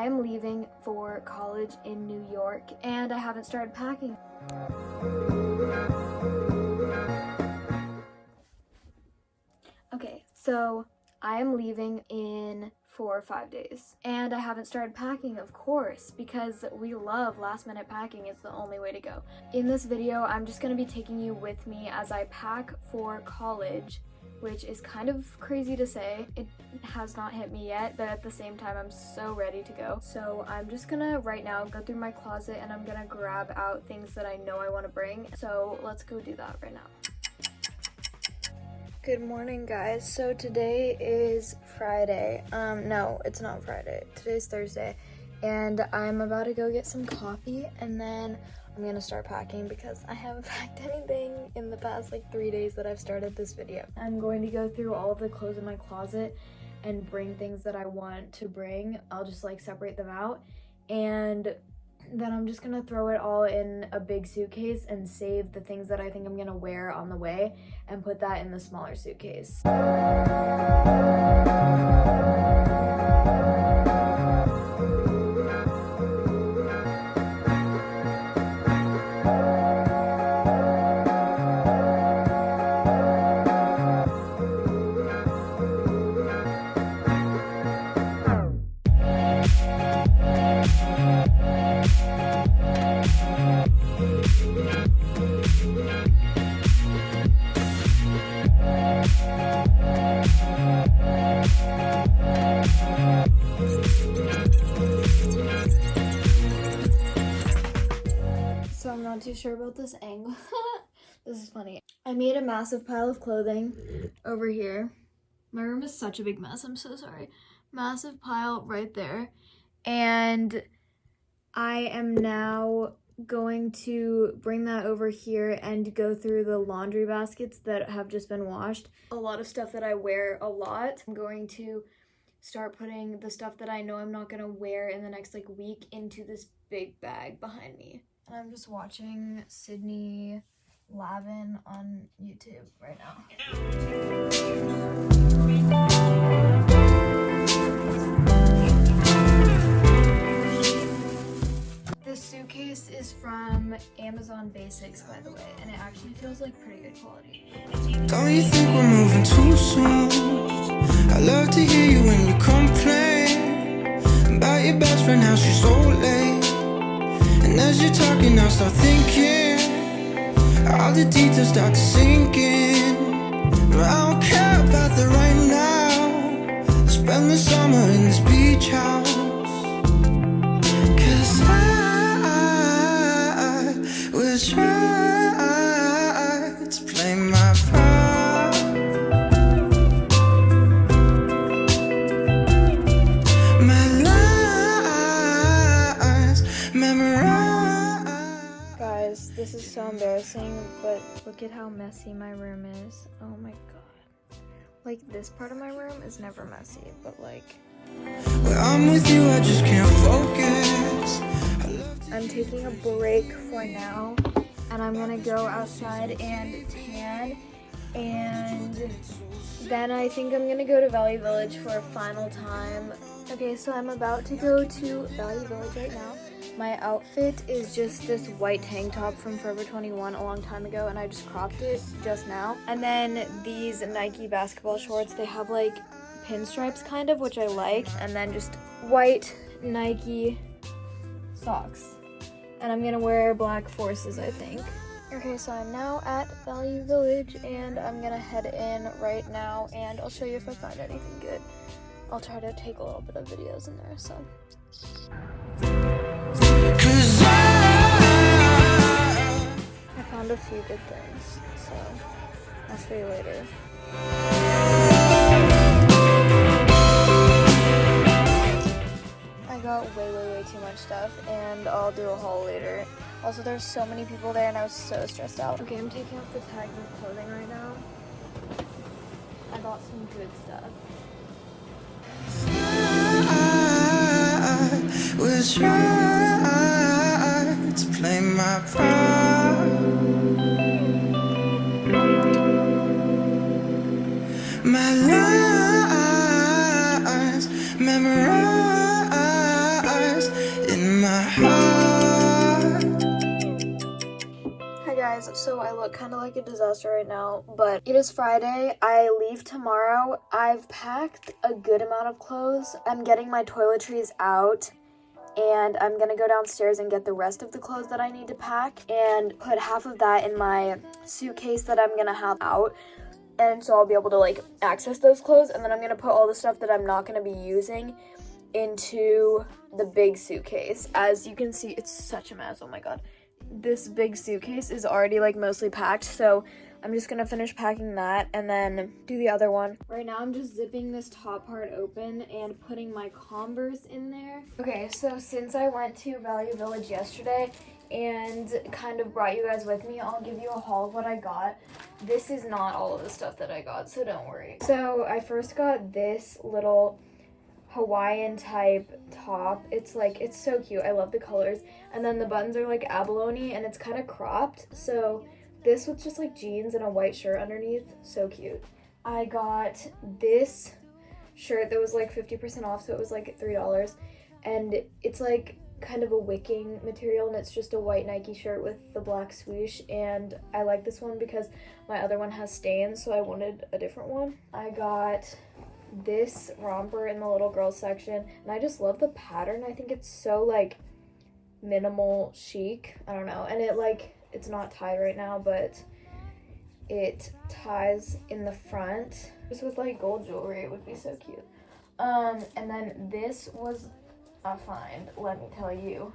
am leaving for college in New York and I haven't started packing. Okay, so I am leaving in 4 or 5 days and I haven't started packing, of course, because we love last minute packing. It's the only way to go. In this video, I'm just gonna be taking you with me as I pack for college, which is kind of crazy to say. It has not hit me yet, but at the same time, I'm so ready to go. So I'm just gonna right now go through my closet and I'm gonna grab out things that I know I wanna bring. So let's go do that right now. Good morning, guys. So today is Friday. No, it's not Friday. Today's Thursday. And I'm about to go get some coffee and then I'm gonna start packing because I haven't packed anything in the past like 3 days that I've started this video. I'm going to go through all of the clothes in my closet and bring things that I want to bring. I'll just like separate them out and then I'm just gonna throw it all in a big suitcase and save the things that I think I'm gonna wear on the way and put that in the smaller suitcase. So I'm not too sure about this angle. This is funny. I made a massive pile of clothing over here. My room is such a big mess. I'm so sorry. Massive pile right there. And I am now going to bring that over here and go through the laundry baskets that have just been washed. A lot of stuff that I wear a lot. I'm going to start putting the stuff that I know I'm not gonna wear in the next like week into this big bag behind me. And I'm just watching Sydney Lavin on YouTube right now. This suitcase is from Amazon Basics, by the way, and it actually feels like pretty good quality. Don't you think we're moving too soon? I love to hear you when you complain about your best friend, how she's so late. And as you're talking, I start thinking, all the details start to sink in. But I don't care about that right now. Spend the summer in this beach house. 'Cause I was right to play my part. My lies memorized. Guys, this is so embarrassing, but look at how messy my room is. Oh my god. Like, this part of my room is never messy, but like... When I'm with you, I just can't focus. I'm taking a break for now, and I'm gonna go outside and tan, and then I think I'm gonna go to Valley Village for a final time. Okay, so I'm about to go to Valley Village right now. My outfit is just this white tank top from Forever 21 a long time ago, and I just cropped it just now. And then these Nike basketball shorts, they have like pinstripes kind of, which I like, and then just white Nike socks. And I'm gonna wear black Forces, I think. Okay, so I'm now at Valley Village, and I'm gonna head in right now, and I'll show you if I find anything good. I'll try to take a little bit of videos in there, so. 'Cause I found a few good things, so I'll show you later. I got way too much stuff, and I'll do a haul later. Also, there's so many people there, and I was so stressed out. Okay, I'm taking off the tags of clothing right now. I got some good stuff. I was right to play my part. My lies memorized. guys, so I look kind of like a disaster right now, but it is Friday. I leave tomorrow. I've packed a good amount of clothes. I'm getting my toiletries out, and I'm gonna go downstairs and get the rest of the clothes that I need to pack and put half of that in my suitcase that I'm gonna have out. And so I'll be able to like access those clothes, and then I'm gonna put all the stuff that I'm not gonna be using into the big suitcase. As you can see, it's such a mess. Oh my god. This big suitcase is already like mostly packed, so I'm just gonna finish packing that and then do the other one. Right now I'm just zipping this top part open and putting my Converse in there. Okay, so since I went to Value Village yesterday and kind of brought you guys with me, I'll give you a haul of what I got. This is not all of the stuff that I got, so don't worry. So I first got this little Hawaiian type top. It's so cute. I love the colors. And then the buttons are like abalone and it's kind of cropped. So this with just like jeans and a white shirt underneath. So cute. I got this shirt that was like 50% off, so it was like $3. And it's like kind of a wicking material, and it's just a white Nike shirt with the black swoosh. And I like this one because my other one has stains, so I wanted a different one. I got this romper in the little girls section, and I just love the pattern. I think it's so like minimal chic. I don't know. And it like, it's not tied right now, but it ties in the front just with like gold jewelry. It would be so cute. And then this was a find, let me tell you.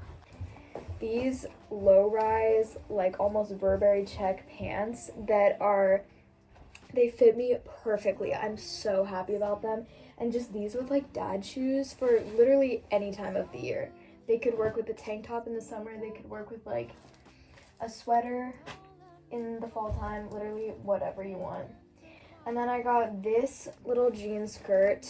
These low-rise, like almost Burberry check pants that are, they fit me perfectly. I'm so happy about them. And just these with like dad shoes for literally any time of the year. They could work with a tank top in the summer. They could work with like a sweater in the fall time, literally whatever you want. And then I got this little jean skirt.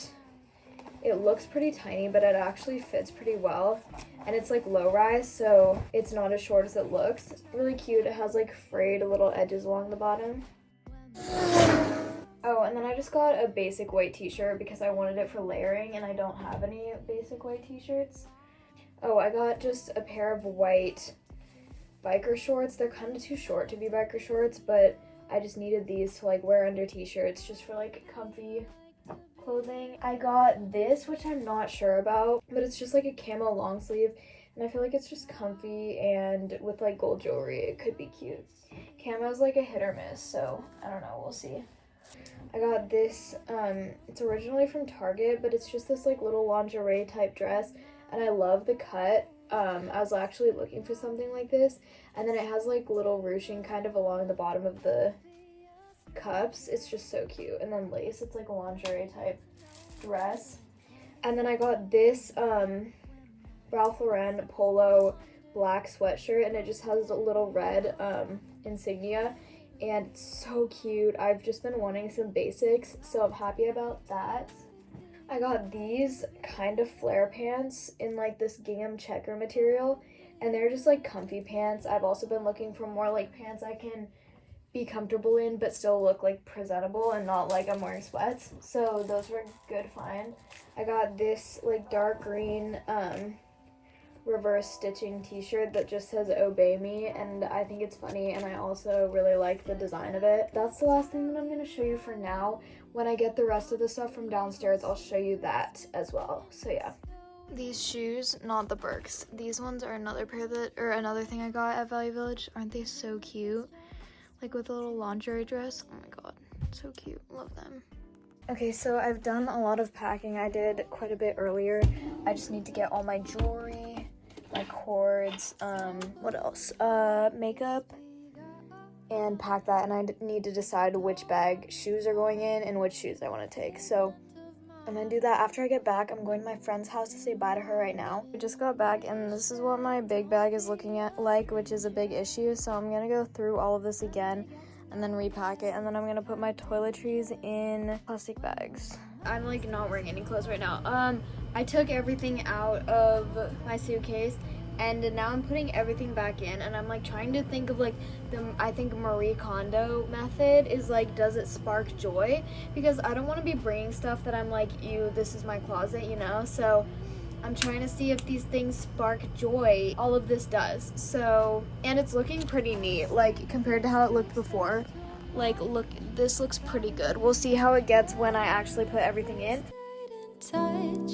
It looks pretty tiny, but it actually fits pretty well. And it's like low rise, so it's not as short as it looks. Really cute. It has like frayed little edges along the bottom. Oh, and then I just got a basic white t-shirt because I wanted it for layering, and I don't have any basic white t-shirts. Oh, I got just a pair of white biker shorts. They're kind of too short to be biker shorts, but I just needed these to like wear under t-shirts just for like comfy clothing. I got this, which I'm not sure about, but it's just like a camo long sleeve, and I feel like it's just comfy, and with like gold jewelry it could be cute. Camo's like a hit or miss, so I don't know, we'll see. I got this, it's originally from Target, but it's just this like little lingerie type dress, and I love the cut. I was actually looking for something like this, and then it has like little ruching kind of along the bottom of the cups. It's just so cute. And then lace, it's like a lingerie type dress. And then I got this Ralph Lauren polo black sweatshirt, and it just has a little red insignia, and it's so cute. I've just been wanting some basics, so I'm happy about that. I got these kind of flare pants in like this gingham checker material, and they're just like comfy pants. I've also been looking for more like pants I can be comfortable in but still look like presentable and not like I'm wearing sweats, so those were a good find. I got this like dark green reverse stitching t-shirt that just says obey me, and I think it's funny, and I also really like the design of it. That's the last thing that I'm going to show you for now. When I get the rest of the stuff from downstairs, I'll show you that as well. So yeah. These shoes, not the Birks. These ones are another pair another thing I got at Value Village. Aren't they so cute? Like with a little lingerie dress. Oh my god, so cute. Love them. Okay, so I've done a lot of packing. I did quite a bit earlier. I just need to get all my jewelry, my cords, what else? Makeup, and pack that. And I need to decide which bag shoes are going in and which shoes I want to take. So I'm gonna do that after I get back. I'm going to my friend's house to say bye to her right now. I just got back, and this is what my big bag is looking like, which is a big issue. So I'm gonna go through all of this again and then repack it, and then I'm gonna put my toiletries in plastic bags. I'm like not wearing any clothes right now. I took everything out of my suitcase, and now I'm putting everything back in, and I'm like trying to think of like I think Marie Kondo method is like, does it spark joy? Because I don't want to be bringing stuff that I'm like, ew, this is my closet, you know? So I'm trying to see if these things spark joy. All of this does. So, and it's looking pretty neat, like compared to how it looked before. Like, look, this looks pretty good. We'll see how it gets when I actually put everything in. Touch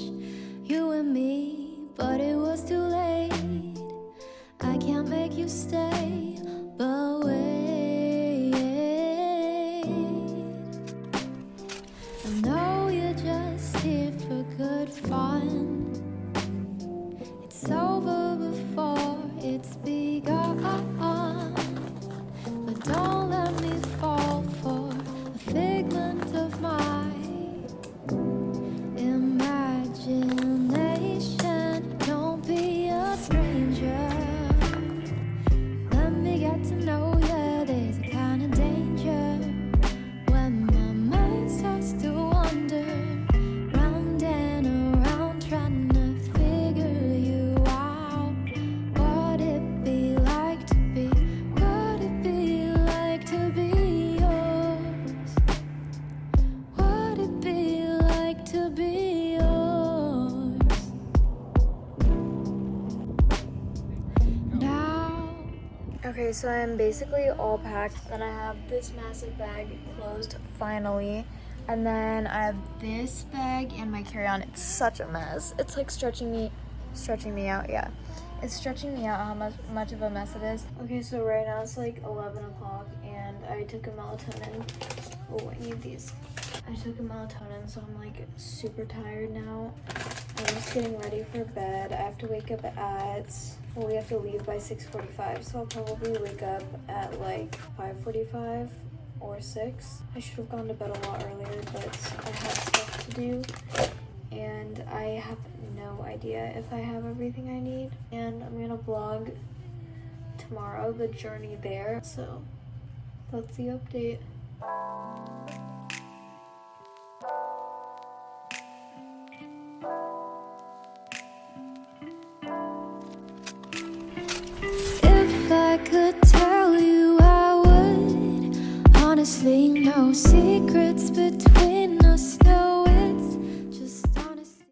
you and me, but it was too late. I can't make you stay, but wait. I know you're just here for good fun. It's over before it's begun. But don't let me fall for a figment of my imagination. Don't be a stranger. Let me get to know you. There's a kind of danger when my mind starts to wander round and around, trying to figure you out. What it be like to be? What it be like to be yours? What it be like to be yours now? Okay, so I'm basically all packed. Then I have this massive bag closed finally. And then I have this bag and my carry-on. It's such a mess. It's like stretching me out, yeah. It's stretching me out how much of a mess it is. Okay, so right now it's like 11 o'clock and I took a melatonin. Oh, I need these. I took a melatonin, so I'm like super tired now. I'm just getting ready for bed. I have to wake up at, well, we have to leave by 6:45, so I'll probably wake up at like 5:45 or 6. I should have gone to bed a lot earlier, but I had stuff to do, and I have no idea if I have everything I need. And I'm gonna vlog tomorrow the journey there, so that's the update. If I could tell you, I would. Honestly, no secrets